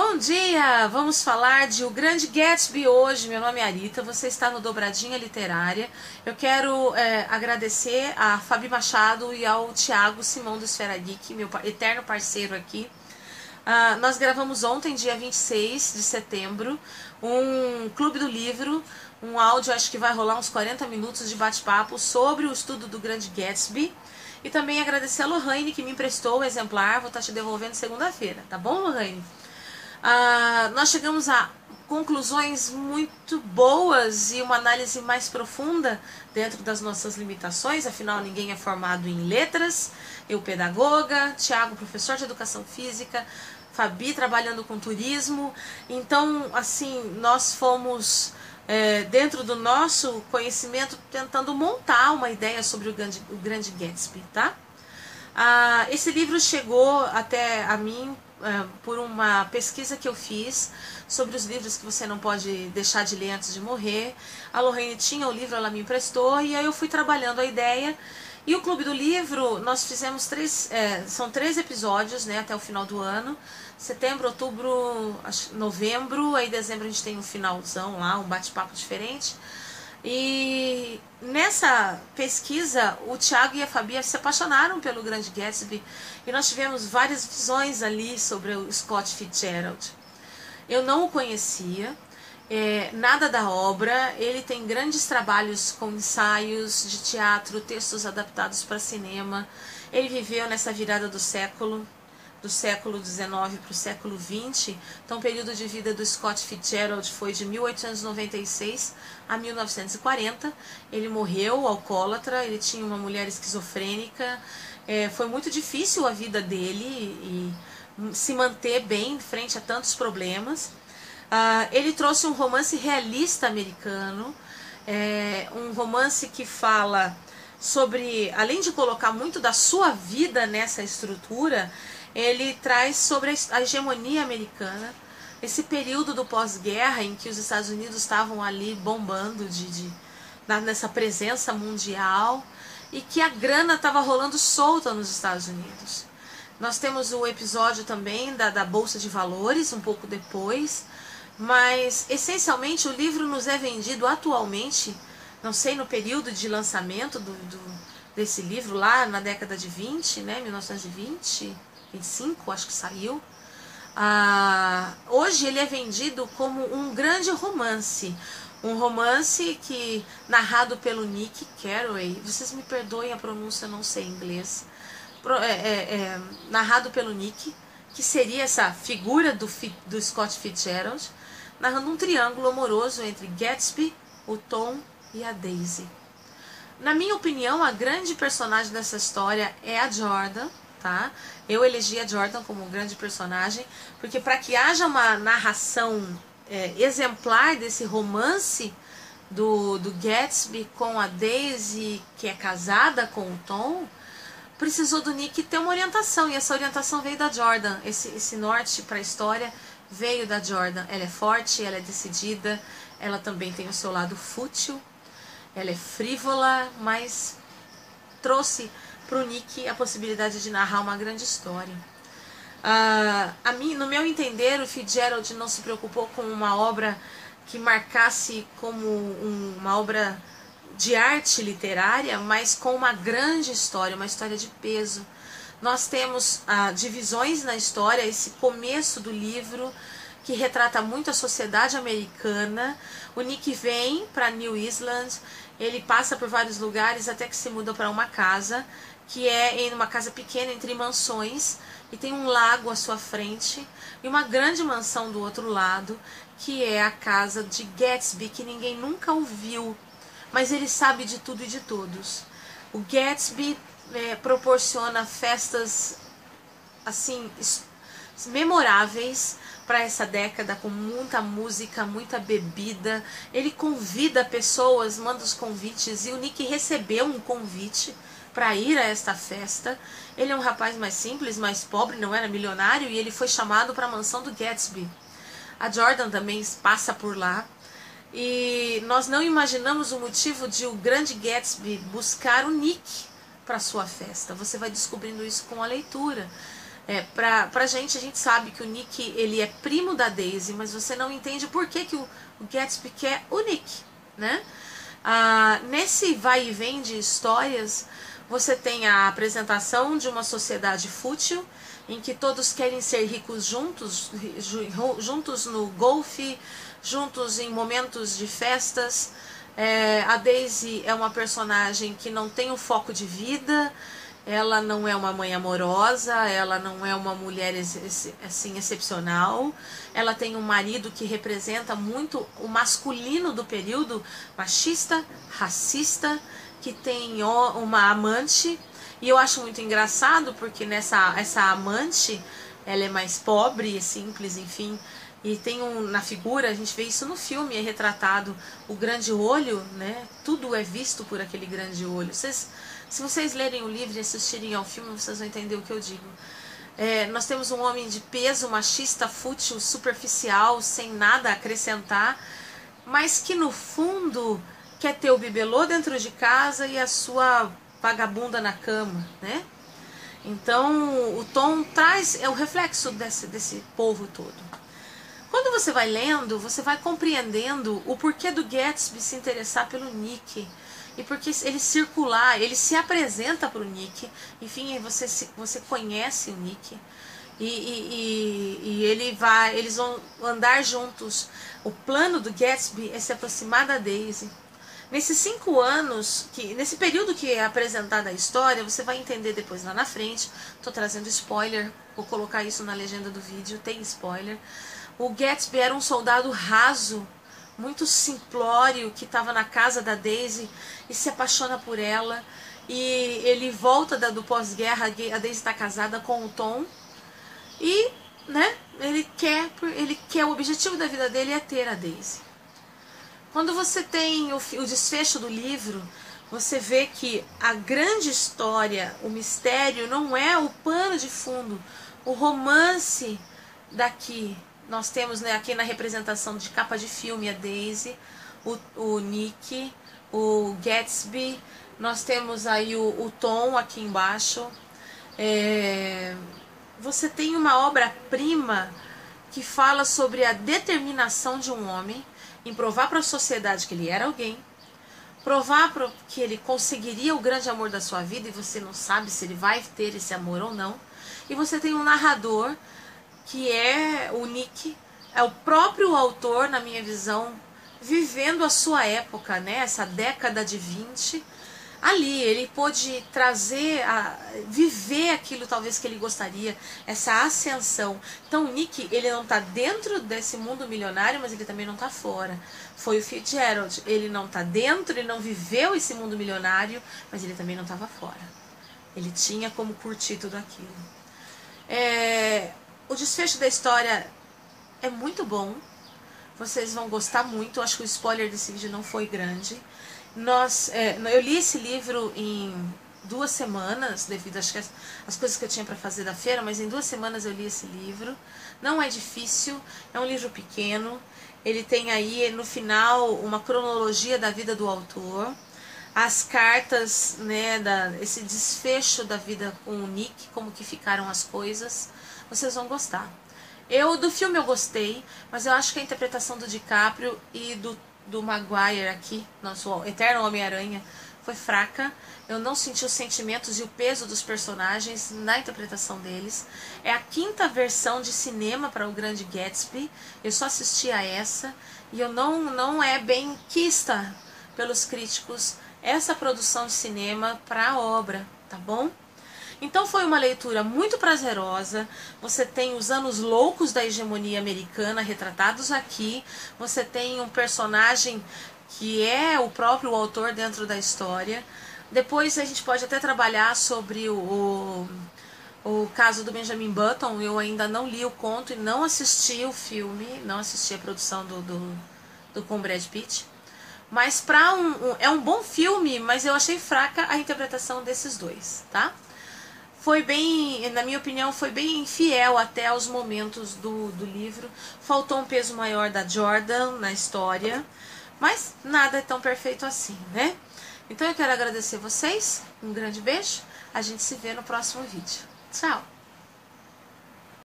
Bom dia! Vamos falar de O Grande Gatsby hoje. Meu nome é Arita, você está no Dobradinha Literária. Eu quero agradecer a Fabi Machado e ao Thiago Simão do Esfera Geek, meu eterno parceiro aqui. Nós gravamos ontem, dia 26 de setembro, um Clube do Livro, um áudio, acho que vai rolar uns 40 minutos de bate-papo sobre o estudo do Grande Gatsby. E também agradecer a Lohane, que me emprestou o exemplar, vou estar te devolvendo segunda-feira, tá bom, Lohane? Nós chegamos a conclusões muito boas e uma análise mais profunda dentro das nossas limitações, afinal ninguém é formado em letras, eu pedagoga, Thiago professor de educação física, Fabi trabalhando com turismo, então assim, nós fomos dentro do nosso conhecimento tentando montar uma ideia sobre o Grande Gatsby, tá? Esse livro chegou até a mim por uma pesquisa que eu fiz sobre os livros que você não pode deixar de ler antes de morrer. A Lorraine tinha o livro, ela me emprestou, e aí eu fui trabalhando a ideia. E o Clube do Livro, nós fizemos são 3 episódios, né, até o final do ano. Setembro, outubro, novembro, aí dezembro a gente tem um finalzão lá, um bate-papo diferente. E nessa pesquisa, o Thiago e a Fabi se apaixonaram pelo Grande Gatsby e nós tivemos várias visões ali sobre o Scott Fitzgerald. Eu não o conhecia, nada da obra, ele tem grandes trabalhos com ensaios de teatro, textos adaptados para cinema. Ele viveu nessa virada do século XIX para o século XX, então o período de vida do Scott Fitzgerald foi de 1896 a 1940, ele morreu alcoólatra, ele tinha uma mulher esquizofrênica, foi muito difícil a vida dele e se manter bem frente a tantos problemas. Ele trouxe um romance realista americano, um romance que fala sobre, além de colocar muito da sua vida nessa estrutura, ele traz sobre a hegemonia americana, esse período do pós-guerra em que os Estados Unidos estavam ali bombando nessa presença mundial e que a grana estava rolando solta nos Estados Unidos. Nós temos o episódio também da Bolsa de Valores, um pouco depois, mas essencialmente o livro nos é vendido atualmente, não sei no período de lançamento desse livro lá na década de 20, né, 1920, 25, acho que saiu. Hoje ele é vendido como um grande romance. Um romance que narrado pelo Nick Carraway. Vocês me perdoem a pronúncia, eu não sei inglês. Narrado pelo Nick, que seria essa figura do Scott Fitzgerald, narrando um triângulo amoroso entre Gatsby, o Tom e a Daisy. Na minha opinião, a grande personagem dessa história é a Jordan. Tá? Eu elegi a Jordan como um grande personagem, porque para que haja uma narração exemplar desse romance do Gatsby com a Daisy, que é casada com o Tom, precisou do Nick ter uma orientação, e essa orientação veio da Jordan. Esse norte para a história veio da Jordan. Ela é forte, ela é decidida, ela também tem o seu lado fútil, ela é frívola, mas trouxe para o Nick a possibilidade de narrar uma grande história. No meu entender, o Fitzgerald não se preocupou com uma obra que marcasse como uma obra de arte literária, mas com uma grande história, uma história de peso. Nós temos divisões na história, esse começo do livro que retrata muito a sociedade americana. O Nick vem para New Island, ele passa por vários lugares até que se muda para uma casa, que é em uma casa pequena entre mansões, e tem um lago à sua frente e uma grande mansão do outro lado, que é a casa de Gatsby, que ninguém nunca ouviu, mas ele sabe de tudo e de todos. O Gatsby proporciona festas assim memoráveis para essa década, com muita música, muita bebida. Ele convida pessoas, manda os convites, e o Nick recebeu um convite para ir a esta festa. Ele é um rapaz mais simples, mais pobre, não era milionário, e ele foi chamado para a mansão do Gatsby. A Jordan também passa por lá, e nós não imaginamos o motivo de o Grande Gatsby buscar o Nick para sua festa. Você vai descobrindo isso com a leitura. Pra gente, a gente sabe que o Nick, ele é primo da Daisy, mas você não entende por que, que o Gatsby quer o Nick, né? Nesse vai e vem de histórias, você tem a apresentação de uma sociedade fútil, em que todos querem ser ricos juntos no golfe, juntos em momentos de festas. A Daisy é uma personagem que não tem um foco de vida, ela não é uma mãe amorosa, ela não é uma mulher assim excepcional. Ela tem um marido que representa muito o masculino do período, machista, racista, que tem uma amante. E eu acho muito engraçado porque essa amante, ela é mais pobre, simples, enfim. E tem na figura, a gente vê isso no filme, é retratado o grande olho, né? Tudo é visto por aquele grande olho. Se vocês lerem o livro e assistirem ao filme, vocês vão entender o que eu digo. Nós temos um homem de peso, machista, fútil, superficial, sem nada a acrescentar, mas que no fundo quer ter o bibelô dentro de casa e a sua vagabunda na cama, né? Então o Tom é o reflexo desse povo todo. Quando você vai lendo, você vai compreendendo o porquê do Gatsby se interessar pelo Nick. E porque ele circular, ele se apresenta para o Nick. Enfim, você conhece o Nick. E eles vão andar juntos. O plano do Gatsby é se aproximar da Daisy. Nesses 5 anos, nesse período que é apresentada a história, você vai entender depois lá na frente. Estou trazendo spoiler, vou colocar isso na legenda do vídeo, tem spoiler. O Gatsby era um soldado raso, muito simplório, que estava na casa da Daisy e se apaixona por ela. E ele volta do pós-guerra, a Daisy está casada com o Tom. E, né, ele quer, o objetivo da vida dele é ter a Daisy. Quando você tem o desfecho do livro, você vê que a grande história, o mistério, não é o pano de fundo, o romance daqui. Nós temos, né, aqui na representação de capa de filme a Daisy, o Nick, o Gatsby, nós temos aí o Tom aqui embaixo. Você tem uma obra-prima que fala sobre a determinação de um homem em provar para a sociedade que ele era alguém, provar que ele conseguiria o grande amor da sua vida e você não sabe se ele vai ter esse amor ou não. E você tem um narrador que é o Nick, é o próprio autor, na minha visão, vivendo a sua época, né? Essa década de 20. Ali ele pôde viver aquilo talvez que ele gostaria, essa ascensão. Então o Nick, ele não está dentro desse mundo milionário, mas ele também não está fora. Foi o Fitzgerald, ele não está dentro, ele não viveu esse mundo milionário, mas ele também não estava fora. Ele tinha como curtir tudo aquilo. O desfecho da história é muito bom. Vocês vão gostar muito. Acho que o spoiler desse vídeo não foi grande. Eu li esse livro em 2 semanas, devido às coisas que eu tinha para fazer da feira, mas em 2 semanas eu li esse livro. Não é difícil, é um livro pequeno. Ele tem aí no final uma cronologia da vida do autor, as cartas, né, esse desfecho da vida com o Nick, como que ficaram as coisas. Vocês vão gostar. Do filme eu gostei, mas eu acho que a interpretação do DiCaprio e do Maguire aqui, nosso eterno Homem-Aranha, foi fraca. Eu não senti os sentimentos e o peso dos personagens na interpretação deles. É a 5ª versão de cinema para o Grande Gatsby. Eu só assisti a essa e eu não é bem quista pelos críticos essa produção de cinema para a obra, tá bom? Então foi uma leitura muito prazerosa. Você tem os anos loucos da hegemonia americana retratados aqui. Você tem um personagem que é o próprio autor dentro da história. Depois a gente pode até trabalhar sobre o caso do Benjamin Button. Eu ainda não li o conto e não assisti o filme, não assisti a produção com Brad Pitt. Mas é um bom filme, mas eu achei fraca a interpretação desses dois, tá? Foi bem, na minha opinião, foi bem fiel até aos momentos do livro. Faltou um peso maior da Jordan na história, mas nada é tão perfeito assim, né? Então eu quero agradecer vocês, um grande beijo, a gente se vê no próximo vídeo. Tchau!